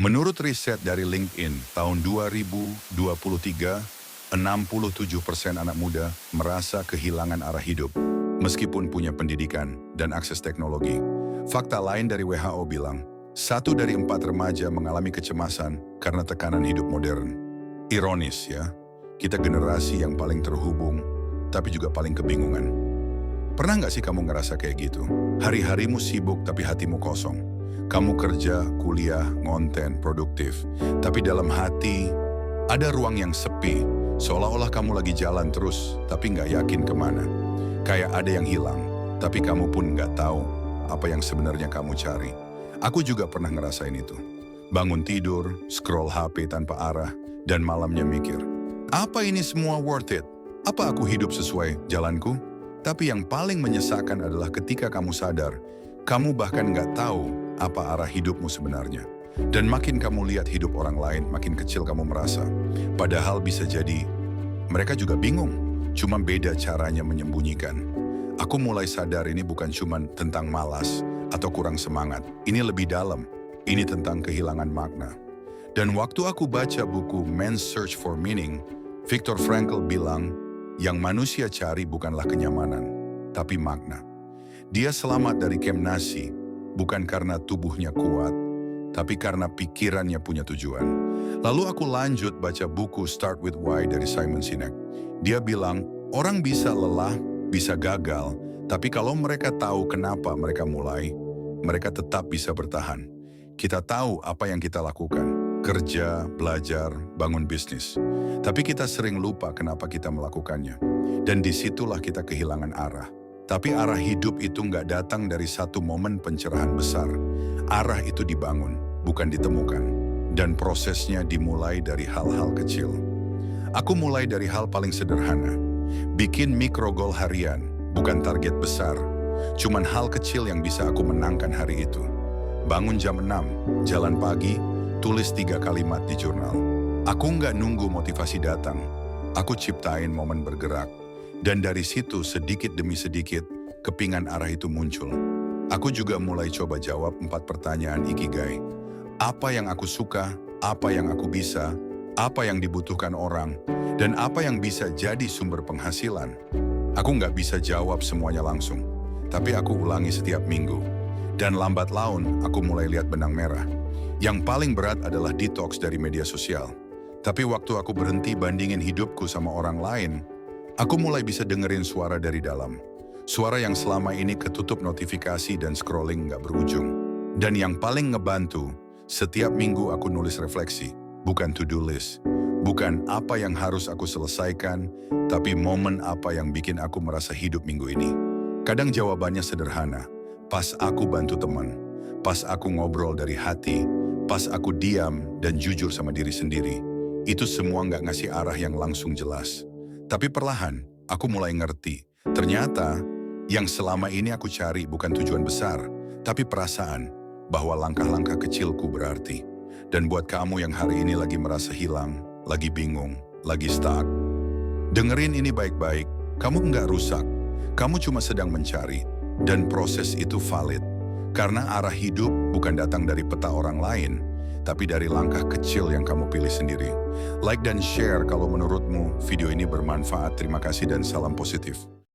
Menurut riset dari LinkedIn, tahun 2023, 67% anak muda merasa kehilangan arah hidup, meskipun punya pendidikan dan akses teknologi. Fakta lain dari WHO bilang, 1 dari 4 remaja mengalami kecemasan karena tekanan hidup modern. Ironis ya, kita generasi yang paling terhubung, tapi juga paling kebingungan. Pernah nggak sih kamu ngerasa kayak gitu? Hari-harimu sibuk tapi hatimu kosong. Kamu kerja, kuliah, ngonten, produktif. Tapi dalam hati, ada ruang yang sepi. Seolah-olah kamu lagi jalan terus, tapi nggak yakin kemana. Kayak ada yang hilang, tapi kamu pun nggak tahu apa yang sebenarnya kamu cari. Aku juga pernah ngerasain itu. Bangun tidur, scroll HP tanpa arah, dan malamnya mikir, apa ini semua worth it? Apa aku hidup sesuai jalanku? Tapi yang paling menyesakan adalah ketika kamu sadar, kamu bahkan nggak tahu apa arah hidupmu sebenarnya. Dan makin kamu lihat hidup orang lain, makin kecil kamu merasa. Padahal bisa jadi mereka juga bingung, cuma beda caranya menyembunyikan. Aku mulai sadar ini bukan cuma tentang malas atau kurang semangat. Ini lebih dalam, ini tentang kehilangan makna. Dan waktu aku baca buku Man's Search for Meaning, Viktor Frankl bilang, yang manusia cari bukanlah kenyamanan, tapi makna. Dia selamat dari camp Nazi, bukan karena tubuhnya kuat, tapi karena pikirannya punya tujuan. Lalu aku lanjut baca buku Start with Why dari Simon Sinek. Dia bilang, orang bisa lelah, bisa gagal, tapi kalau mereka tahu kenapa mereka mulai, mereka tetap bisa bertahan. Kita tahu apa yang kita lakukan, kerja, belajar, bangun bisnis. Tapi kita sering lupa kenapa kita melakukannya. Dan disitulah kita kehilangan arah. Tapi arah hidup itu nggak datang dari satu momen pencerahan besar. Arah itu dibangun, bukan ditemukan. Dan prosesnya dimulai dari hal-hal kecil. Aku mulai dari hal paling sederhana. Bikin mikro goal harian, bukan target besar. Cuman hal kecil yang bisa aku menangkan hari itu. Bangun jam 6, jalan pagi, tulis 3 kalimat di jurnal. Aku nggak nunggu motivasi datang. Aku ciptain momen bergerak. Dan dari situ sedikit demi sedikit, kepingan arah itu muncul. Aku juga mulai coba jawab 4 pertanyaan Ikigai. Apa yang aku suka, apa yang aku bisa, apa yang dibutuhkan orang, dan apa yang bisa jadi sumber penghasilan. Aku nggak bisa jawab semuanya langsung, tapi aku ulangi setiap minggu. Dan lambat laun, aku mulai lihat benang merah. Yang paling berat adalah detox dari media sosial. Tapi waktu aku berhenti bandingin hidupku sama orang lain, aku mulai bisa dengerin suara dari dalam. Suara yang selama ini ketutup notifikasi dan scrolling nggak berujung. Dan yang paling ngebantu, setiap minggu aku nulis refleksi, bukan to-do list. Bukan apa yang harus aku selesaikan, tapi momen apa yang bikin aku merasa hidup minggu ini. Kadang jawabannya sederhana, pas aku bantu teman, pas aku ngobrol dari hati, pas aku diam dan jujur sama diri sendiri. Itu semua nggak ngasih arah yang langsung jelas. Tapi perlahan, aku mulai ngerti. Ternyata, yang selama ini aku cari bukan tujuan besar, tapi perasaan bahwa langkah-langkah kecilku berarti. Dan buat kamu yang hari ini lagi merasa hilang, lagi bingung, lagi stuck, dengerin ini baik-baik. Kamu nggak rusak, kamu cuma sedang mencari. Dan proses itu valid. Karena arah hidup bukan datang dari peta orang lain, tapi dari langkah kecil yang kamu pilih sendiri. Like dan share kalau menurutmu video ini bermanfaat. Terima kasih dan salam positif.